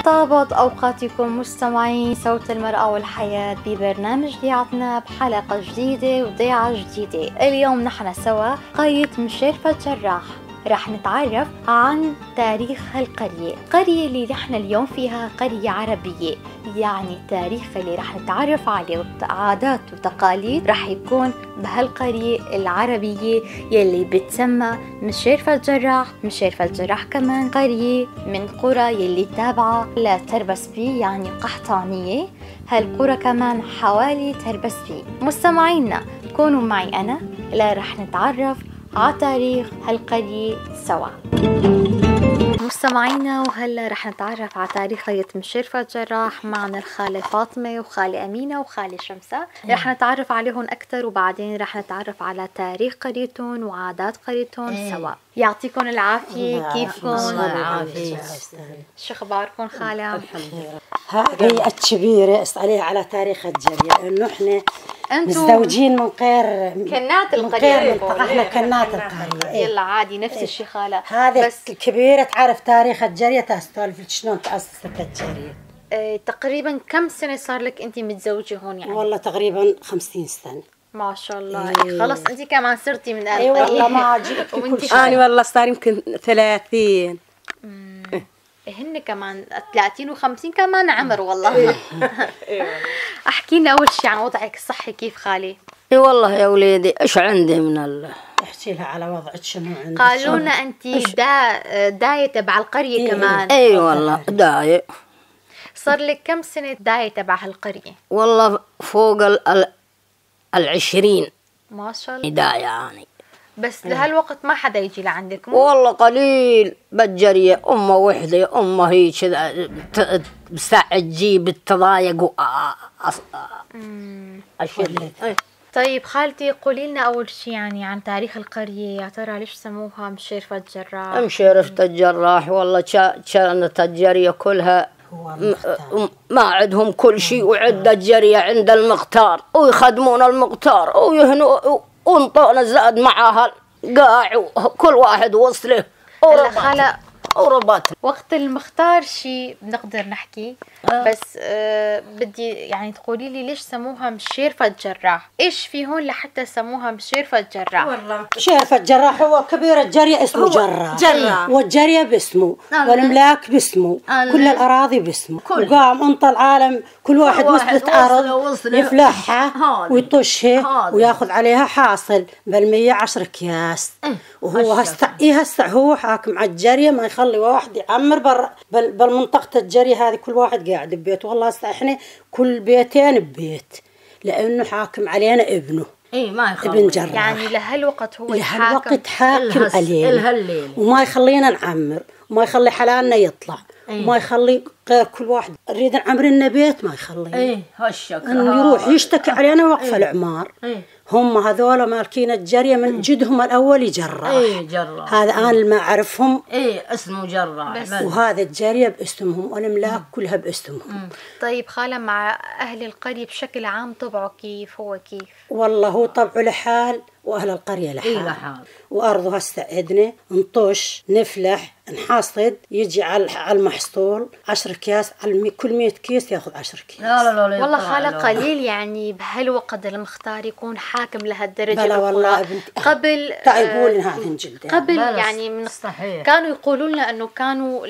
طابت أوقاتكم مستمعين صوت المرأة والحياة ببرنامج ضيعتنا بحلقة جديدة وضيعة جديدة. اليوم نحن سوا قرية مشرفة جراح رح نتعرف عن تاريخ هالقرية. القرية اللي نحن اليوم فيها قرية عربية، يعني التاريخ اللي رح نتعرف عليه وعادات وتقاليد رح يكون بهالقرية العربية يلي بتسمى مشرفة جراح. مشرفة جراح كمان قرية من قرى يلي تابعة لتربسبي يعني قحطانية. هالقرى كمان حوالي تربسبي. مستمعينا كونوا معي أنا لا رح نتعرف على تاريخ هالقرية سوا. مستمعينا وهلا رح نتعرف على تاريخ قرية مشرفة جراح. معنا الخالة فاطمة وخالة أمينة وخالة شمسة. رح نتعرف عليهم أكثر وبعدين رح نتعرف على تاريخ قريتهم وعادات قريتهم سوا. يعطيكم العافية. كيفكم؟ العافية. شو أخباركم خالة؟ هذه الكبيرة اسأليها على تاريخ الجرية لأنه إحنا متزوجين من غير كنات القرية. إحنا كنات القرية. يلا عادي نفس الشيء خالة. هذه بس الكبيرة تعرف تاريخ الجرية تستولف شلون تأسست الجرية. تقريبا كم سنة صار لك أنت متزوجة هون يعني؟ والله تقريبا 50 سنة. ما شاء الله. خلص أنت كمان صرتي من أهل القرية. والله ما جبت كل شيء. أنا والله صار يمكن 30. هن كمان 30 و50 كمان عمر والله. احكي لنا اول شيء عن وضعك الصحي كيف خالي؟ اي والله يا وليدي ايش عندي من الله. احكي لها على وضعك شنو عندك. قالوا لنا انت داية تبع القرية كمان. اي والله داية. صار لك كم سنة داية تبع هالقرية؟ والله فوق 20. ما شاء الله. داية يعني. بس لهالوقت ما حدا يجي لعندك مو؟ والله قليل بالجرية. أمه وحدة أمه هي كذا بساعة تجيب التضايق أشد. طيب خالتي قولي لنا أول شيء يعني عن تاريخ القرية. يا ترى ليش سموها مشرفة جراح؟ مشرفة الجراح والله كانت الجرية كلها ما عندهم كل شيء وعند الجرية عند المختار ويخدمون المختار ويهنوا ونطونا زاد معها قاع كل واحد وصله وربات. وقت المختار شيء بنقدر نحكي بس بدي يعني تقولي لي ليش سموها مشرفة جراح؟ ايش في هون لحتى سموها مشرفة جراح؟ والله مشرفة جراح هو كبير الجرية اسمه جراح والجرية باسمه والملاك باسمه كل الأراضي باسمه وقام انطى العالم كل واحد وصلت أرض يفلحها ويطشها وياخذ عليها حاصل بالمية 10 أكياس. وهو هسه هو حاكم على الجرية ما يخلي واحد يعمر برا بالمنطقة الجرية هذه. كل واحد قاعد ببيت. والله هسه احنا كل بيتين ببيت لأنه حاكم علينا ابنه. ما يخلي ابن جراح يعني لهالوقت هو لهالوقت حاكم علينا وما يخلينا نعمر وما يخلي حلالنا يطلع وما يخلي غير كل واحد نريد نعمر بيت ما يخلي. انه يروح يشتكي علينا وقف العمار. هم هذول مالكين الجرية من جدهم الأول جراح. هذا أنا ما أعرفهم. اسمه جراح. وهذا الجرية باسمهم والملاك كلها باسمهم. طيب خالة مع أهل القرية بشكل عام طبعه كيف هو كيف؟ والله هو طبعه لحال وأهل القرية لحال. وأرضه هسه عندنا نطش نفلح نحاصد يجي على المحصول 10 أكياس على كل 100 كيس ياخذ 10 كيس. لا والله خالة قليل يعني بهالوقت المختار يكون حاكم لهالدرجة. بلا والله قبل تعبون هذين جدا قبل يعني من الصحيح كانوا يقولوا لنا انه كانوا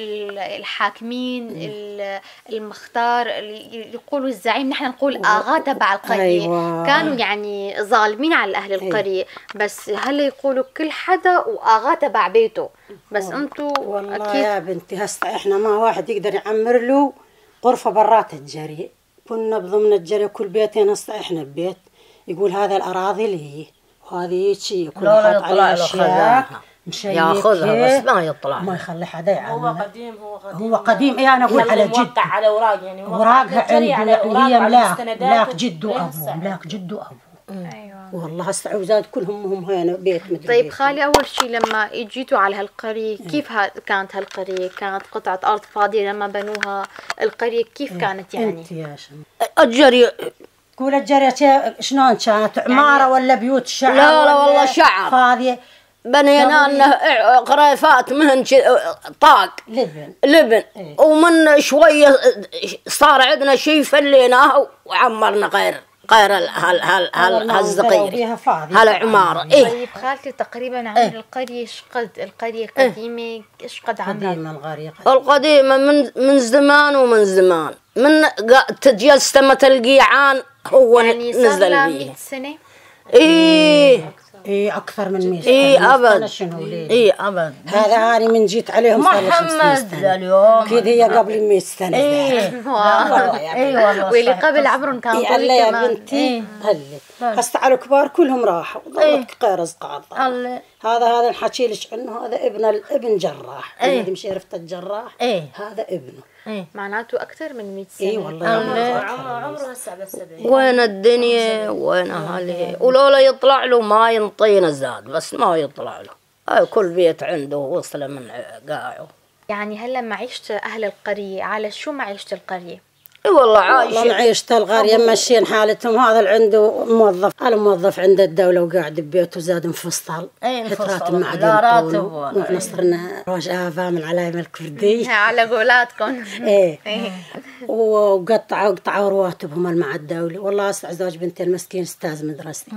الحاكمين المختار يقولوا الزعيم نحن نقول آغا تبع القرية. كانوا يعني ظالمين على أهل القرية. بس هلا يقولوا كل حدا وآغا تبع بيته. بس انتو والله أكيد يا بنتي هسه احنا ما واحد يقدر يعمر له غرفة برات الجري. كنا بضمن الجري كل بيتين. هسه احنا ببيت يقول هذا الأراضي لي وهذه شيء كل واحد عليه أشياء ياخذها بس ما يطلع ما يخلي حدا يعمر. هو قديم ايه انا اقول على جد على اوراق يعني اوراقها هي ملاك جد وابوه ملاك جد وابوه. ايوه والله هسه عوزات كلهم هم هنا بيت مثل. طيب خالي اول شيء لما اجيتوا على هالقريه كيف كانت هالقريه؟ كانت قطعه ارض فاضيه لما بنوها القريه كيف كانت يعني؟ انت يا شم الجري قول الجريه شلون كانت عماره يعني ولا بيوت شعر؟ لا والله شعر فاضيه. بنينا لنا قريفات مهن طاق لبن ومن شويه صار عندنا شيء فليناه وعمرنا غير هالزقير هالعماره. طيب خالتي تقريبا عن القريه ايش قد القريه قديمه ايش قد عمرها؟ القديمه من زمان ومن زمان من تجسمة القيعان هو يعني نزل صار بيه 100 سنه. ايه اكثر من 100 ابد. ابد. هذا انا من جيت عليهم محمد اليوم كده هي قبل 100 سنه. والله واللي قبل عمرهم كان طويل يا بنتي هسه على الكبار كلهم راحوا ضلت قيرز قاعده. هذا نحكي لك عنه، هذا ابن جراح اللي مش عرفت الجراح هذا ابنه. معناته أكثر من 100 سنة. اي والله عمره هسه بس 70. وين الدنيا وين أهله، ولولا يطلع له ما ينطينا زاد، بس ما يطلع له. كل بيت عنده وصله من قاعه. يعني هلا معيشة أهل القرية على شو معيشة القرية؟ اي والله عايش. والله معيشة القرية ماشيين حالتهم. هذا اللي عنده موظف، الموظف عند الدولة وقاعد ببيته زاد مفصل. راتب مع راتب. ونحن صرنا روج فاهم العلايم الكردي على قولاتكم. وقطعوا رواتبهم مع الدولة. والله هسه زوج بنتي المسكين استاذ مدرسي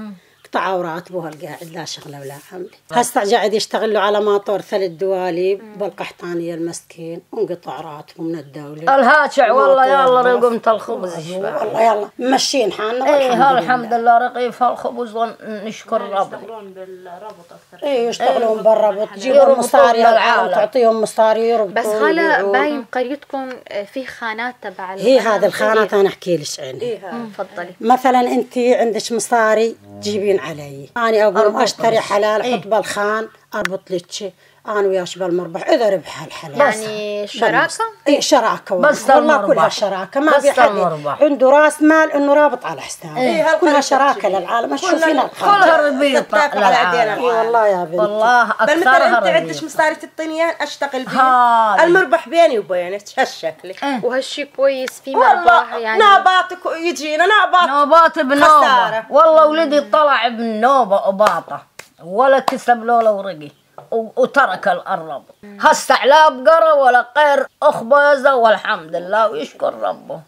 قطعوا راتبه القاعد لا شغله ولا عمله. هسه قاعد يشتغلوا على ماطور 3 دواليب بالقحطانيه المسكين وانقطع راتبه من الدوله. الهاشع والله يلا رقمة الخبز والله يلا ماشيين حالنا. الحمد لله رقيف الخبز ونشكر ربنا. يشتغلون بالربط اكثر. يشتغلون بالربط، تجيبوا مصاري العالم تعطيهم مصاري يربطوا. بس هلا باين قريتكم في خانات تبع هي هذا الخانات انا احكي لك عنها. تفضلي. مثلا انت عندك مصاري تجيبين علي، أنا أقول أشتري حلال أحط بالخان أربط لك أنا وياش بالمربح إذا ربح الحلال. يعني شراكة؟ إيه شراكة بس والله كلها شراكة. ما في حد عنده راس مال إنه رابط على حسابه. كلها شراكة للعالم. شوفينا كلها ربيطة للعالم. والله يا بنتي والله أكثرها. أنت عندك مصاري الطنيان أشتغل بيه المربح بيني وبينك هالشكل. وهالشي كويس في مربح يعني. نوباتك يجينا نوبات بنوبة. والله ولدي طلع بنوبة وباطة ولا كسب لولا ورقي وترك الرب. هسه لا بقرة ولا غير أخبزة والحمد لله ويشكر ربه.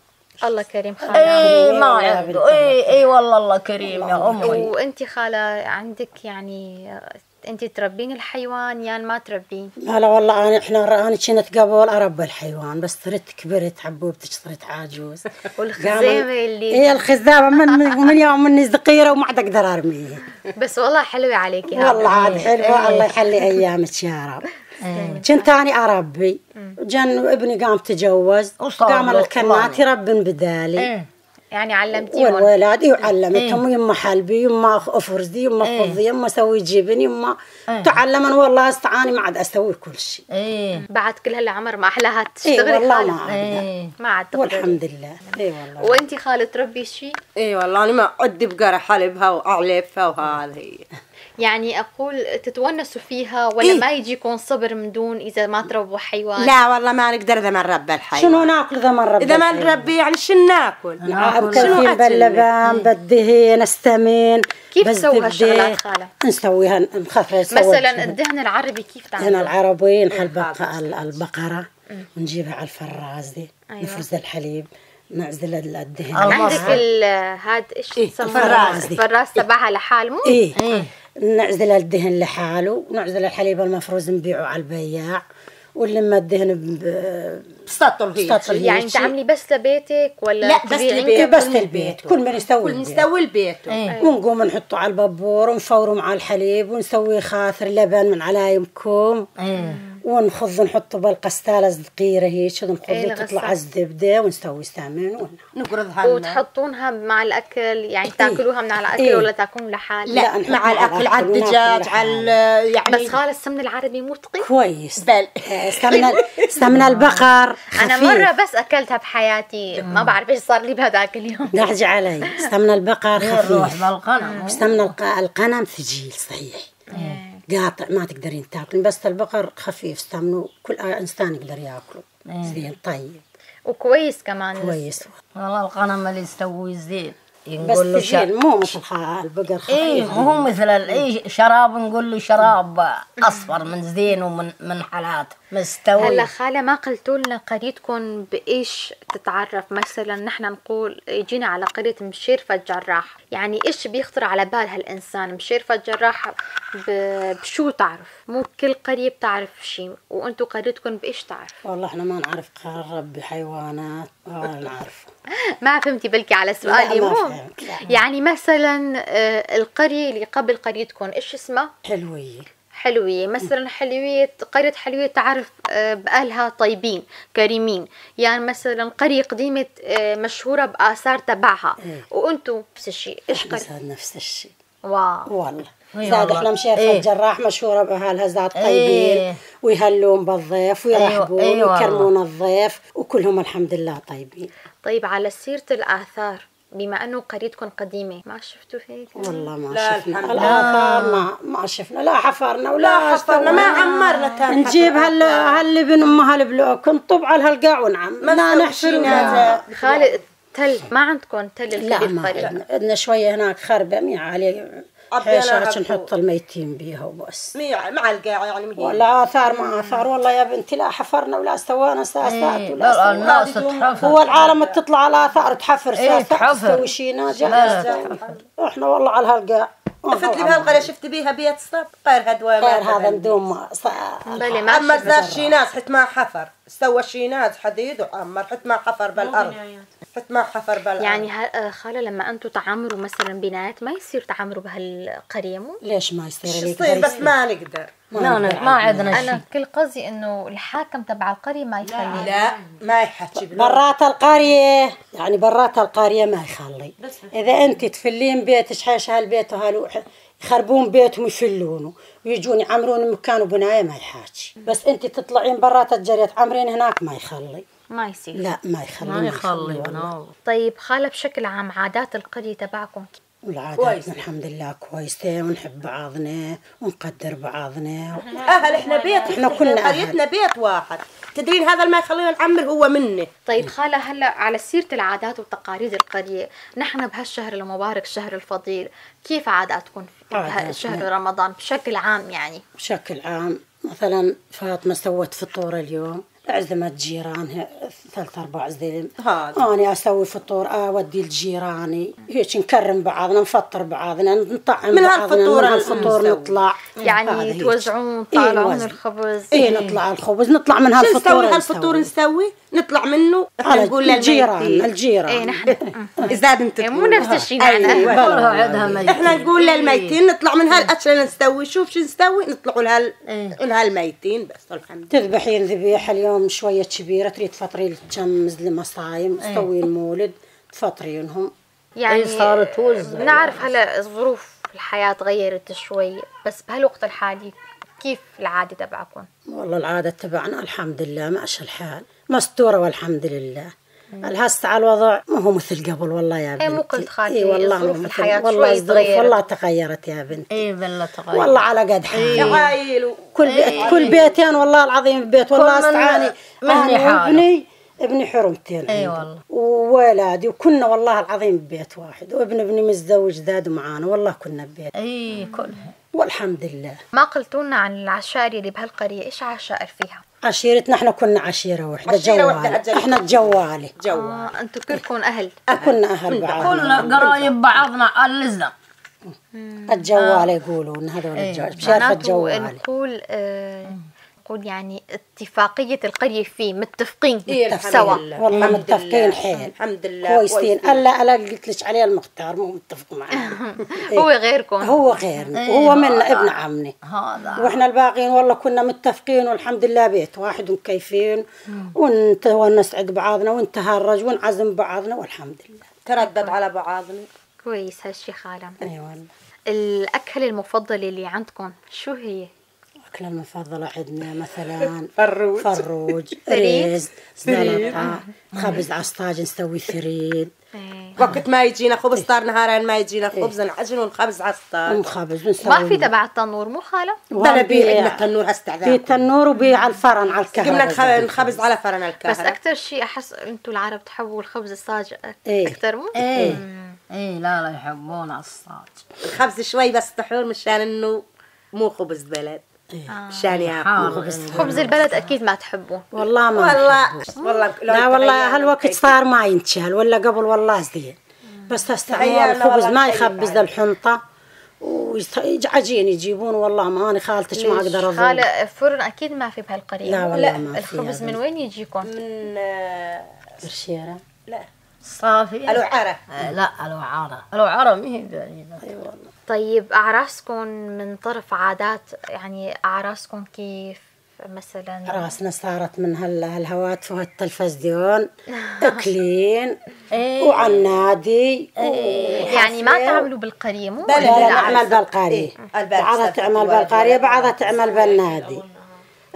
الله كريم خالة. ما عنده. اي والله الله كريم يا أمي. وأنت خالة عندك يعني أنت تربين الحيوان يعني ما تربين؟ لا والله أنا كنت قبل أربي الحيوان بس صرت كبرت حبوبتك صرت عاجوز. والخزامة اللي هي الخزامة من يوم مني صغيرة وما عاد أقدر أرميها. بس والله حلوة عليكي. والله عاد حلوة. الله يحلي أيامك يا رب. كنت أنا أربي جن ابني قام تجوز قام الكنات يربن بدالي. يعني علمتيهم والولاد وعلمتهم. يما حلبي يما افرزي يما خذي يما سوي جبن يما تعلمن. والله استعاني ما عاد اسوي كل شيء. بعد كل هالعمر ما احلاها تشتغلي. والله ما عاد والحمد لله. والله. وانتي خالة تربي شيء؟ والله انا ما عدي بقرا حلبها واعلفها وهذه يعني أقول تتونسوا فيها ولا ما يجيكم صبر من دون إذا ما تربوا حيوان؟ لا والله ما نقدر إذا ما نربي الحيوان. شنو ناكل إذا ما نربي؟ إذا ما نربي يعني شنو ناكل؟ شنو باللبن بالدهن السمين. كيف تسوي هالشغلات خالة؟ نسويها نخفف. مثلا الدهن العربي كيف تعمل؟ الدهن العربي نحل البقرة ونجيبها على الفراز دي. نفرز الحليب نعزل الدهن. عندك هاد ايش تسمى؟ الفراز تبعها لحال مو؟ نعزل الدهن لحاله ونعزل الحليب المفروز نبيعه على البياع ولما الدهن بسطل يعني تعملي بس لبيتك ولا لا بس لبيت بس البيت كل من يسوي نسوي البيت ونقوم نحطه على البابور ونفوره مع الحليب ونسوي خاثر لبن من علايم كوم ونخذ نحطه بالقستالة صغيرة هيك ونخذ تطلع الزبدة ونسوي سمن نقرضها وتحطونها مع الأكل يعني تاكلوها من على الأكل ولا تاكلون لحال؟ لا مع الأكل على الدجاج على يعني بس خالص السمن العربي مو ثقيل كويس. بل سمن البقر خفيف. أنا مرة بس أكلتها بحياتي ما بعرف إيش صار لي بهذاك اليوم. دحجي علي سمن البقر خفيف. بالقنم سمن القنم ثقيل صحيح قاطع ما تقدرين تاكلين. بس البقر خفيف سمنه كل إنسان يقدر ياكله زين طيب وكويس كمان كويس. والله القنم اللي يستوي زين نقول له مو مثل البقر خفيف. ايه مو مثل شراب نقول له شراب اصفر من زين ومن حالات مستوي. هلا خالة ما قلتوا لنا قريتكم بايش تتعرف؟ مثلا نحن نقول يجينا على قرية مشيرفة الجراح، يعني ايش بيخطر على بال هالانسان؟ مشيرفة الجراح بشو تعرف؟ مو كل قرية بتعرف شيء، وانتم قريتكم بايش تعرف؟ والله احنا ما نعرف ربي حيوانات ولا نعرف. ما فهمتي بلكي على سؤالي؟ مو يعني مثلا القرية اللي قبل قريتكم ايش اسمها؟ حلوية مثلا. قرية حلوية تعرف بأهلها طيبين كريمين، يعني مثلا قرية قديمة مشهورة بآثار تبعها. وانتم نفس الشيء. ايش قرية؟ نفس الشيء. واو والله زاد احنا مشيرفة الجراح مشهورة بأهلها زاد طيبين ويهلون بالضيف ويرحبون ويكرمون الضيف وكلهم الحمد لله طيبين. طيب على سيرة الآثار، بما أنه قريتكم قديمة ما شفتوا هيك؟ والله ما شفنا الآثار، ما شفنا لا حفرنا ولا حفرنا ما عمرنا. نجيب هاللبن أمها البلوك نطب على هالقاع ونعم لا نحفر. خالد تل ما عندكم تل الكبير؟ لا عندنا شوية هناك خربة مية عليه حيشات نحط الميتين بيها وبس مع القاع يعني. ولا آثار ما آثار والله يا بنتي، لا حفرنا ولا سوينا ساسات ولا لا الناس تحفر. هو العالم تطلع على آثار تحفر ساسات تسوي شينا احنا والله على هالقاع. فتلي بهالقرية شفت بيها بيت صب غير هدوى غير هذا ندوم عمر ذا الشيناز حت ما حفر سوى الشيناز حديد وعمر حت ما حفر بالأرض يعني خالة لما أنتم تعمروا مثلا بنايات ما يصير تعمروا بهالقرية؟ مو ليش ما يصير؟ يصير بس ما نقدر. ما عندنا شيء. أنا كل قصدي إنه الحاكم تبع القرية ما يخلي. لا ما يحكي برات القرية، يعني برات القرية ما يخلي. إذا أنت تفلين بيت حيش هالبيت يخربون بيتهم يفلونه ويجون يعمرون مكان وبناية ما يحاكي. بس أنت تطلعين برات الجرية تعمرين هناك ما يخلي. ما يصير. لا ما يخلي. طيب خالة بشكل عام عادات القرية تبعكم؟ العادات الحمد لله كويسة ونحب بعضنا ونقدر بعضنا. احنا بيت احنا كنا قريتنا بيت واحد. تدرين هذا ما يخلينا نعمر هو منه. طيب خالة هلا على سيرة العادات وتقاليد القرية، نحن بهالشهر المبارك شهر الفضيل، كيف عاداتكم شهر رمضان بشكل عام؟ يعني بشكل عام مثلا فاطمة سوت فطور اليوم، عزمت جيرانها 3-4 زلم، أنا أسوي فطور أودي لجيراني هيك نكرم بعضنا نفطر بعضنا نطعم من بعضنا هالفطور نطلع يعني توزعون طالعون الخبز. نطلع الخبز نطلع من هالفطور. هالفطور نسوي نطلع منه نقول للجيران نحن إذا انت مو نفس الشيء احنا نقول للميتين نطلع من هالأكل نسوي شوف شو نسوي نطلعوا لهالميتين بس. الحمد لله تذبحين ذبيحة اليوم شوية كبيرة تريد تفطري كم زلمة صايم تسوين مولد تفطرينهم. يعني صارت نعرف هلا ظروف الحياة تغيرت شوي، بس بهالوقت الحالي كيف العادة تبعكم؟ والله العادة تبعنا الحمد لله ماشي الحال مستورة والحمد لله. هسه على الوضع ما هو مثل قبل والله يا بنتي. مو قلت خالتي والله ظروف الحياة والله الظروف والله تغيرت يا بنتي. بالله تغيرت والله على قد حالي. كل بيتين والله العظيم بيت والله استعاني ابني حرمتين والله وولادي وكنا والله العظيم ببيت واحد وابني متزوج زاد معانا والله كنا ببيت كلها والحمد لله. ما قلتولنا عن العشائر اللي بهالقرية؟ ايش عشائر فيها؟ عشيرتنا احنا كنا عشيرة واحدة جوالي. احنا الجوالي انتوا كلكم اهل؟ كنا اهل بعض كلنا قرايب بعضنا اللزم. الجوالي يقولون هذول الجوال بشارف الجوالي. نقول يعني اتفاقية القرية فيه متفقين سوا. والله متفقين حيل الحمد لله كويسين. ألا قلت لك عليه المختار مو متفق معنا. هو غيرم هو غيرنا وهو منا ابن عمي واحنا الباقيين والله كنا متفقين والحمد لله بيت واحد ومكيفين ونسعد بعضنا ونتهرج ونعزم بعضنا والحمد لله تردد على بعضنا. كويس هالشي خالة. ايوه. الأكل المفضل اللي عندكم شو هي؟ الأكلة المفضلة عندنا مثلا فروج ريز سلطة خبز عصاج نسوي ثريد. وقت ما يجينا خبز طار نهارين ما يجينا خبز نعجن والخبز عصاج خبز نسوي. ما في تبع التنور مو خالة؟ ده بيع عندنا التنور هستعذاب في تنور وبيع على الفرن على الكهرباء. قمنا الخبز على فرن الكهرباء. بس أكتر شيء أحس أنتوا العرب تحبوا الخبز الصاج أكتر مو؟ اي لا يحبون الصاج. الخبز شوي بس طحون مشان انه مو خبز بلد. مشان ياكلوا خبز البلد اكيد ما تحبون. والله ما والله لا والله هالوقت صار ما ينتشال ولا قبل والله زين. بس تستعمل الخبز ما يخبز الحنطة وعجين يجيبون. والله ما أنا خالتش ما أقدر أظن. خالة فرن أكيد ما في بهالقرية. لا والله ما في. الخبز من وين يجيكم؟ من برشيرة. لا صافي. الوعرة. لا الوعرة ما هي بعيدة. أي والله. طيب أعراسكم من طرف عادات يعني أعراسكم كيف مثلا؟ راسنا صارت من هالهواتف والتلفزيون أكلين وعلى النادي يعني ما تعملوا بالقرية مو؟ لا نعمل بالقرية. بعضها تعمل بالقرية بعضها تعمل بالنادي.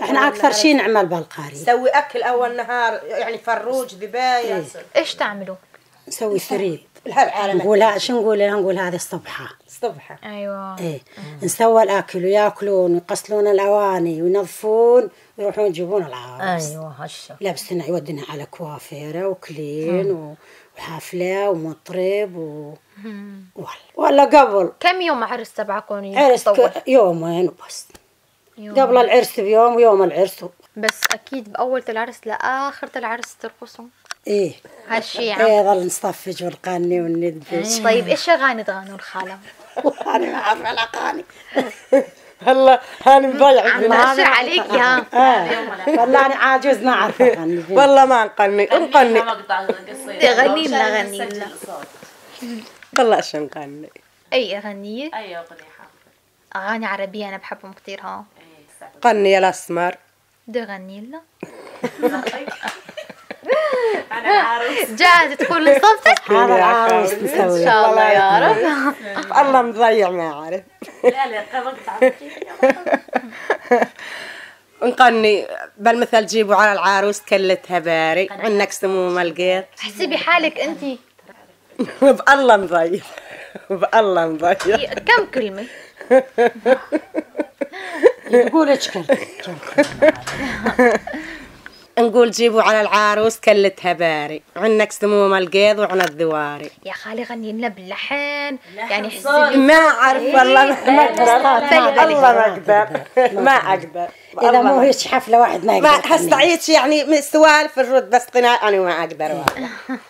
احنا أكثر شيء نعمل بالقرية. نسوي أكل أول نهار يعني فروج ذباية. إيش تعملوا؟ نسوي ثريد. نقولها شو نقول لها؟ نقول هذه الصبحة. أيوة. إيه نسوي الأكل وياكلون ويغسلون الأواني وينظفون ويروحون يجيبون العراس. أيوة هالشكل. لابسنا يودنا على كوافيرة وكلين وحفلة ومطرب ولا قبل. كم يوم عرس تبعكم؟ عرس يومين وبس. قبل العرس بيوم ويوم العرس. بس أكيد بأول العرس لآخر العرس ترقصون. إيه هالشي يعني. ظل نصفج ونغني وندبش. طيب إيش أغاني تغنوا الخالة؟ أنا ما أعرف الأغاني. هلا هاني مضيع. ماشي عليك يا. والله أنا عاجز ما أعرف أغني. والله ما نغني. تغني لنا. والله إيش نغني. أي أغنية؟ أي أغاني عربية أنا بحبهم كتير ها. غني يا الأسمر. غني لنا. أنا عروس. جاهزة تقول صوتك؟ هذا العروس نسوي. إن شاء الله يا رب. الله مضيع ما أعرف. لا نغني بالمثل جيبوا على العروس كلتها باري عنك سموم القيط. حسبي حالك أنتي. بالله مضيع. بالله مضيع. كم كلمة؟ يقول اشكر. نقول جيبوا على العروس كلتها باري عنك سموم القيض وعن الذواري. يا خالي غني لنا باللحن يعني حسبي. ما أعرف والله ما أقدر. الله ما أقدر. ما أقدر. إذا مو هيك حفلة واحد ما يقدر. هستعيد يعني سوالف الرد بس قناع أنا ما أقدر والله.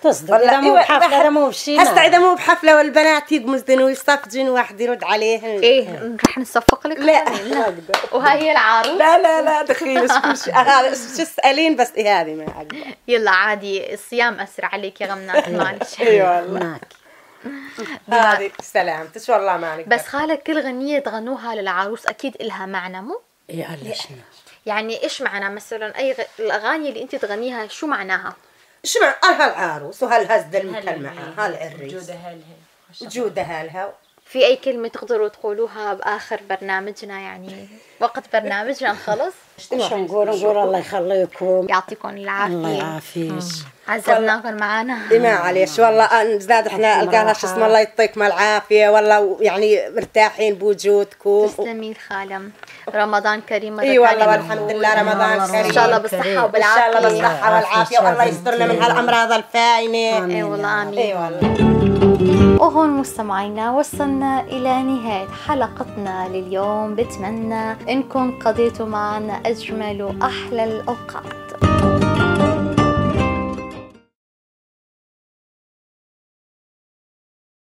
تصدق إذا مو بحفلة إذا مو بشيء. هسه إذا مو بحفلة والبنات يقمزدن ويصفجن واحد يرد عليهن. إيه رح نصفق لك. لا ما أقدر. وهاي هي العروس. لا دخيل كل شيء. هذا شو تسألين بس هذه ما أقدر. يلا عادي الصيام أسرع عليك يا غمنات معلش. اي والله. هذه سلامتك والله مالك. بس خالك كل غنية تغنوها للعروس أكيد إلها معنى مو؟ إيه ليش؟ يعني إيش معنى مثلا أي الأغاني اللي أنت تغنيها شو معناها؟ شو معنى هالعروس وهالهزة المكلمة هالعريس جودها لها. في أي كلمة تقدروا تقولوها بآخر برنامجنا يعني وقت برنامجنا خلص؟ شو نقول الله يخليكم يعطيكم العافية. الله يعافيك. عزبناكم معنا. ما عليش والله زاد احنا قالها شو اسمه الله يعطيكم العافية والله يعني مرتاحين بوجودكم. تسلمي الخالم. رمضان كريم. اي والله والحمد لله رمضان كريم. ان شاء الله بالصحة والعافية. ان شاء الله بالصحة والعافية والله يسترنا من هالأمراض الفاينة. اي والله آمين. اي والله. وهون مستمعينا وصلنا إلى نهاية حلقتنا لليوم. بتمنى إنكم قضيتوا معنا أجمل وأحلى الأوقات.